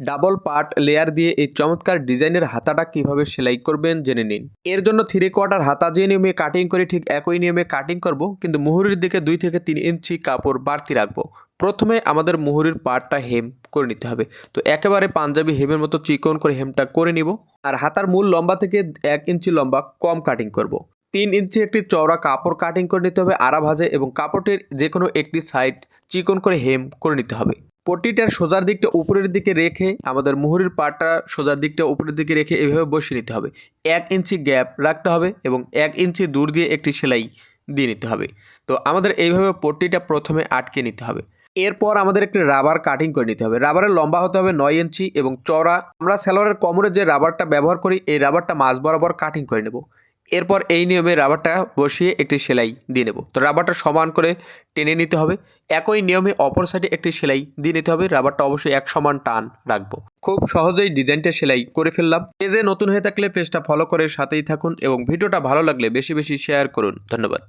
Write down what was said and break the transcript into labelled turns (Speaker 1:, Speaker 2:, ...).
Speaker 1: Double part layer দিয়ে এই চমৎকার ডিজাইনের হাতাটা কিভাবে সেলাই করবেন জেনে নিন। এর জন্য 3/4 হাতা যে নিয়মে কাটিং করে ঠিক একই নিয়মে কাটিং করব, কিন্তু মুহুরির দিকে 2 থেকে 3 ইঞ্চি কাপড় বাড়তি রাখবো। প্রথমে আমাদের মুহুরির পার্টটা হেম করে নিতে হবে। তো একেবারে পাঞ্জাবি হেমের মতো চিকন করে হেমটা করে নিব। আর হাতার মূল লম্বা থেকে 1 ইঞ্চি লম্বা কম কাটিং করব। 3 ইঞ্চি একটি চওড়া কাপড় কাটিং করে নিতে হবে আড়া ভাঁজে, এবং কাপড়টির যে কোনো একটি সাইড চিকন করে হেম করে নিতে হবে। পট্টিটার সোজার দিকটা উপরের দিকে রেখে আমাদের মুহুরির পাটটা সোজার দিকটা উপরের দিকে রেখে এভাবে বসিয়ে নিতে হবে। 1 ইঞ্চি গ্যাপ রাখতে হবে এবং 1 ইঞ্চি দূর দিয়ে একটি সেলাই দিয়ে নিতে হবে। তো আমাদের এইভাবে পট্টিটা প্রথমে আটকে নিতে হবে। এরপর আমাদের একটি রাবার কাটিং করে নিতে হবে। রাবারের লম্বা হতে হবে 9 ইঞ্চি এবং চওড়া আমরা সালোয়ারের কোমরে যে রাবারটা ব্যবহার করি এই রাবারটা মাঝ বরাবর কাটিং করে নেব। এরপর এই নিয়মে রাবারটা বসিয়ে একটি সেলাই দিয়ে নেব। তো রাবারটা সমান করে টেনে নিতে হবে। একই নিয়মে অপর সাইডে একটি সেলাই দিয়ে নিতে হবে। রাবারটা অবশ্যই এক সমান টান রাখবো। খুব সহজেই ডিজাইনটা সেলাই করে ফেললাম। পেজে নতুন হয়ে থাকলে পেজটা ফলো করে সাথেই থাকুন এবং ভিডিওটা ভালো লাগলে বেশি বেশি শেয়ার করুন। ধন্যবাদ।